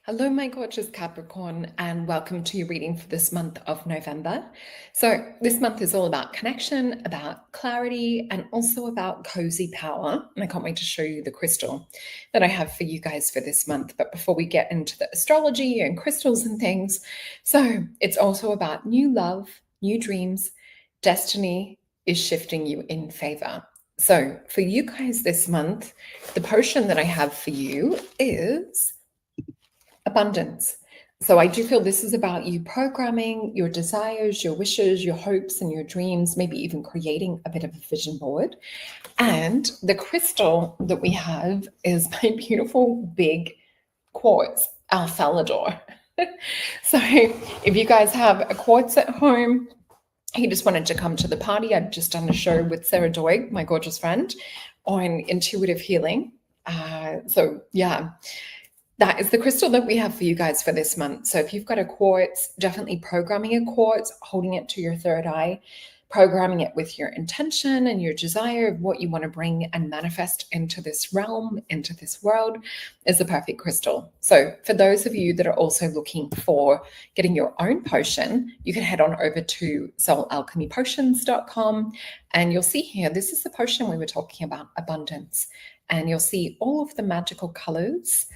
Hello, my gorgeous Capricorn, and welcome to your reading for this month of November. So, this month is all about connection, about clarity, and also about cozy power. And I can't wait to show you the crystal that I have for you guys for this month. But before we get into the astrology and crystals and things, so it's also about new love, new dreams, destiny is shifting you in favor. So, for you guys this month, the potion that I have for you is abundance. So I do feel this is about you programming your desires, your wishes, your hopes, and your dreams, maybe even creating a bit of a vision board. And the crystal that we have is my beautiful big quartz, Alphalador. So if you guys have a quartz at home, he just wanted to come to the party. I've just done a show with Sarah Doig, my gorgeous friend, on intuitive healing. So yeah, that is the crystal that we have for you guys for this month. So if you've got a quartz, definitely programming a quartz, holding it to your third eye, programming it with your intention and your desire of what you want to bring and manifest into this realm, into this world, is the perfect crystal. So for those of you that are also looking for getting your own potion, you can head on over to alchemypotions.com, and you'll see here, this is the potion we were talking about, abundance. And you'll see all of the magical colors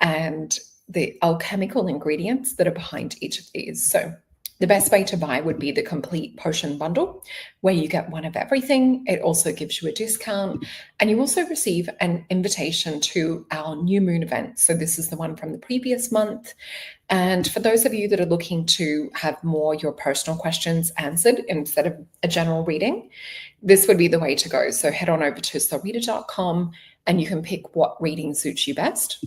and the alchemical ingredients that are behind each of these. So the best way to buy would be the complete potion bundle, where you get one of everything. It also gives you a discount, and you also receive an invitation to our new moon event. So this is the one from the previous month. And for those of you that are looking to have more your personal questions answered instead of a general reading, this would be the way to go. So head on over to solreta.com and you can pick what reading suits you best.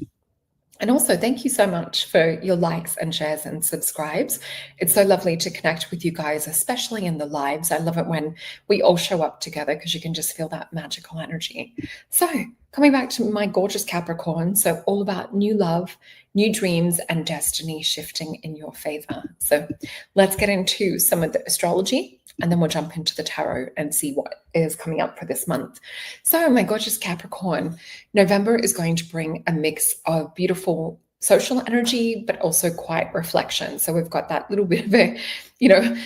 And also, thank you so much for your likes and shares and subscribes. It's so lovely to connect with you guys, especially in the lives. I love it when we all show up together because you can just feel that magical energy. So coming back to my gorgeous Capricorn, so all about new love, new dreams, and destiny shifting in your favor. So let's get into some of the astrology, and then we'll jump into the tarot and see what is coming up for this month. So my gorgeous Capricorn, November is going to bring a mix of beautiful social energy, but also quiet reflection. So we've got that little bit of a,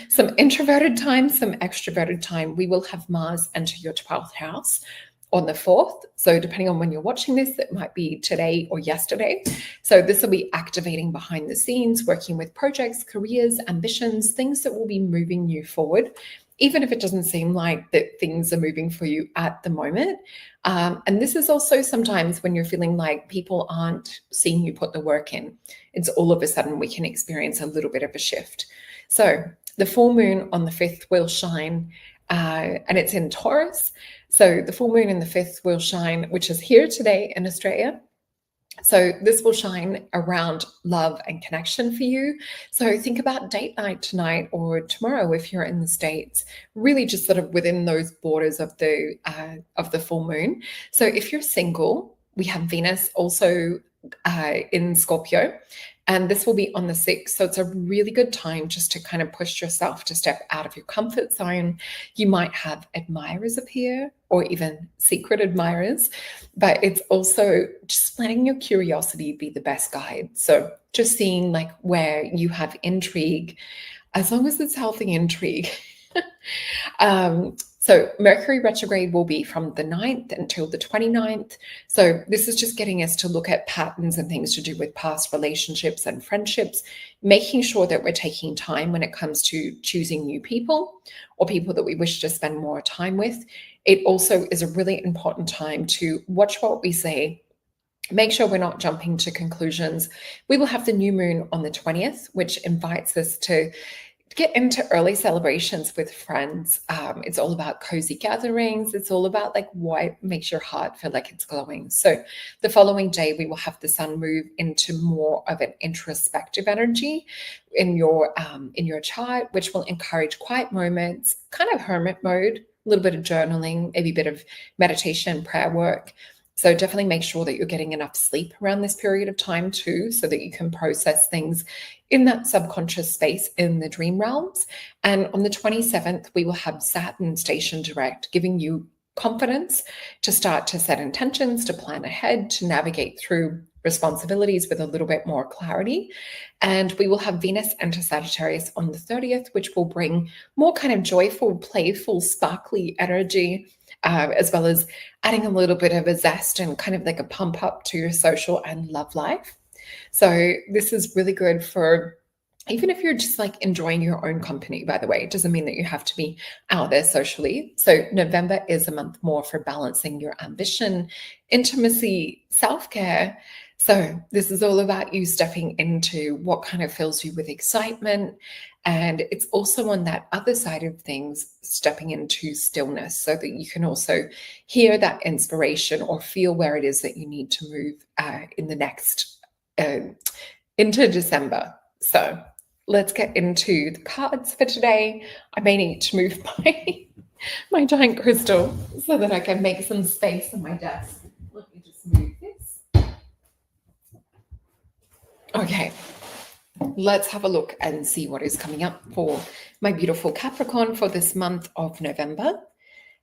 some introverted time, some extroverted time. We will have Mars enter your 12th house on the 4th. So depending on when you're watching this, it might be today or yesterday. So this will be activating behind the scenes, working with projects, careers, ambitions, things that will be moving you forward, even if it doesn't seem like that things are moving for you at the moment. And this is also sometimes when you're feeling like people aren't seeing you put the work in. It's all of a sudden we can experience a little bit of a shift. So the full moon on the 5th will shine, and it's in Taurus. So the full moon in the 5th will shine, which is here today in Australia. So this will shine around love and connection for you. So think about date night tonight or tomorrow if you're in the States, really just sort of within those borders of the full moon. So if you're single, we have Venus also in Scorpio, and this will be on the 6th. So it's a really good time just to kind of push yourself to step out of your comfort zone. You might have admirers appear or even secret admirers, but it's also just letting your curiosity be the best guide. So just seeing like where you have intrigue, as long as it's healthy intrigue. So Mercury retrograde will be from the 9th until the 29th. So this is just getting us to look at patterns and things to do with past relationships and friendships, making sure that we're taking time when it comes to choosing new people or people that we wish to spend more time with. It also is a really important time to watch what we say. Make sure we're not jumping to conclusions. We will have the new moon on the 20th, which invites us to get into early celebrations with friends. It's all about cozy gatherings. It's all about like what makes your heart feel like it's glowing. So the following day, we will have the sun move into more of an introspective energy in your chart, which will encourage quiet moments, kind of hermit mode, a little bit of journaling, maybe a bit of meditation, prayer work. So definitely make sure that you're getting enough sleep around this period of time too, so that you can process things in that subconscious space in the dream realms. And on the 27th, we will have Saturn station direct, giving you confidence to start to set intentions, to plan ahead, to navigate through responsibilities with a little bit more clarity. And we will have Venus enter Sagittarius on the 30th, which will bring more kind of joyful, playful, sparkly energy, as well as adding a little bit of a zest and kind of like a pump up to your social and love life. So this is really good for even if you're just like enjoying your own company, by the way. It doesn't mean that you have to be out there socially. So November is a month more for balancing your ambition, intimacy, self-care. So this is all about you stepping into what kind of fills you with excitement. And it's also on that other side of things, stepping into stillness so that you can also hear that inspiration or feel where it is that you need to move in the next, into December. So let's get into the cards for today. I may need to move my giant crystal so that I can make some space on my desk. Let me just move this. Okay, let's have a look and see what is coming up for my beautiful Capricorn for this month of November.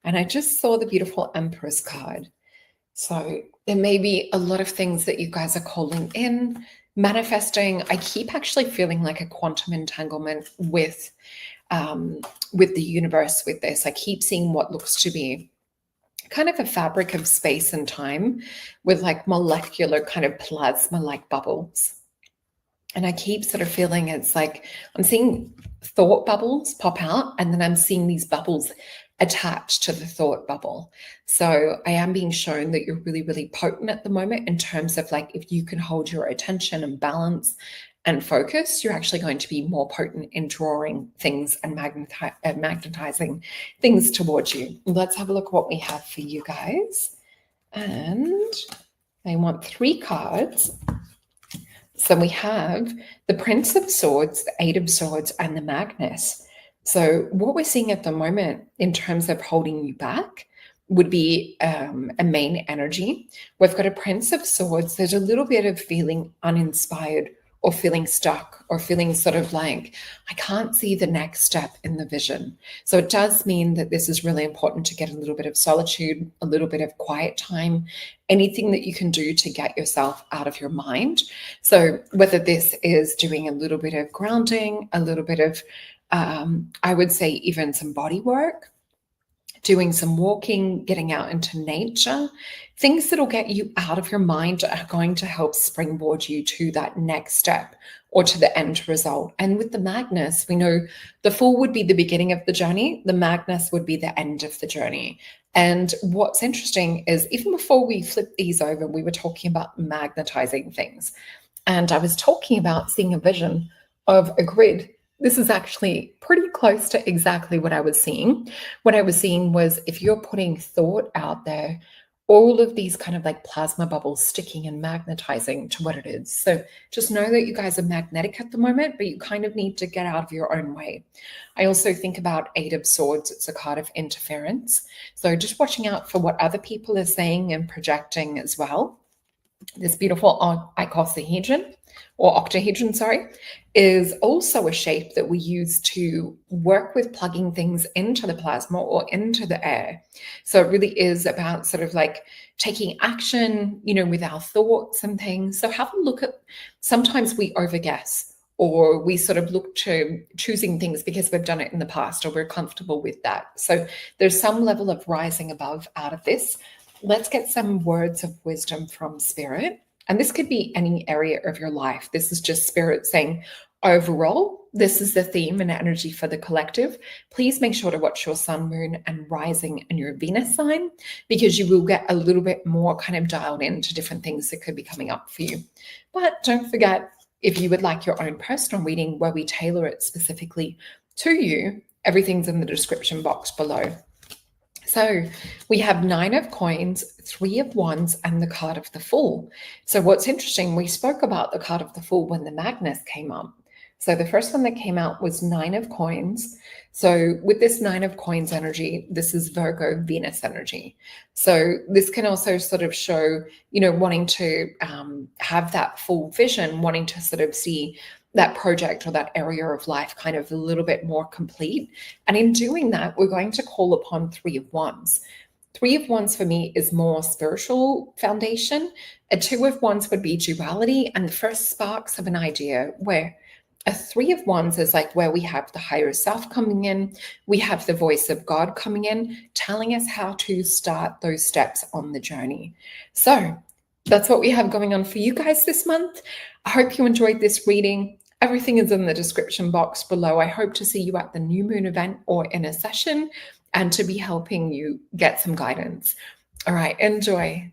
And I just saw the beautiful Empress card. So there may be a lot of things that you guys are calling in, manifesting. I keep actually feeling like a quantum entanglement with the universe with this. I keep seeing what looks to be kind of a fabric of space and time with like molecular kind of plasma-like bubbles. And I keep sort of feeling it's like I'm seeing thought bubbles pop out, and then I'm seeing these bubbles attached to the thought bubble. So I am being shown that you're really, really potent at the moment in terms of like, if you can hold your attention and balance and focus, you're actually going to be more potent in drawing things and magnetizing things towards you. Let's have a look what we have for you guys. And I want 3 cards. So we have the Prince of Swords, the 8 of Swords, and the Magnus. So what we're seeing at the moment in terms of holding you back would be a main energy. We've got a Prince of Swords. There's a little bit of feeling uninspired or feeling stuck or feeling sort of like, I can't see the next step in the vision. So it does mean that this is really important to get a little bit of solitude, a little bit of quiet time, anything that you can do to get yourself out of your mind. So whether this is doing a little bit of grounding, a little bit of I would say even some body work, doing some walking, getting out into nature, things that'll get you out of your mind are going to help springboard you to that next step or to the end result. And with the Magnus, we know the Fool would be the beginning of the journey. The Magnus would be the end of the journey. And what's interesting is even before we flip these over, we were talking about magnetizing things. And I was talking about seeing a vision of a grid. This is actually pretty close to exactly what I was seeing. What I was seeing was if you're putting thought out there, all of these kind of like plasma bubbles sticking and magnetizing to what it is. So just know that you guys are magnetic at the moment, but you kind of need to get out of your own way. I also think about 8 of Swords. It's a card of interference. So just watching out for what other people are saying and projecting as well. This beautiful icosahedron or octahedron, is also a shape that we use to work with plugging things into the plasma or into the air. So it really is about sort of like taking action, with our thoughts and things. So have a look at, sometimes we overguess or we sort of look to choosing things because we've done it in the past or we're comfortable with that. So there's some level of rising above out of this. Let's get some words of wisdom from Spirit. And this could be any area of your life. This is just Spirit saying, overall, this is the theme and energy for the collective. Please make sure to watch your sun, moon, and rising and your Venus sign, because you will get a little bit more kind of dialed into different things that could be coming up for you. But don't forget, if you would like your own personal reading where we tailor it specifically to you, everything's in the description box below. So we have 9 of Coins, 3 of Wands, and the card of the Fool. So what's interesting, we spoke about the card of the Fool when the Magnus came up. So the first one that came out was 9 of Coins. So with this 9 of Coins energy, this is Virgo Venus energy. So this can also sort of show, wanting to have that full vision, wanting to sort of see that project or that area of life kind of a little bit more complete. And in doing that, we're going to call upon 3 of Wands. Three of Wands for me is more spiritual foundation. A Two of Wands would be duality and the first sparks of an idea, where a Three of Wands is like where we have the higher self coming in. We have the voice of God coming in, telling us how to start those steps on the journey. So that's what we have going on for you guys this month. I hope you enjoyed this reading. Everything is in the description box below. I hope to see you at the new moon event or in a session and to be helping you get some guidance. All right, enjoy.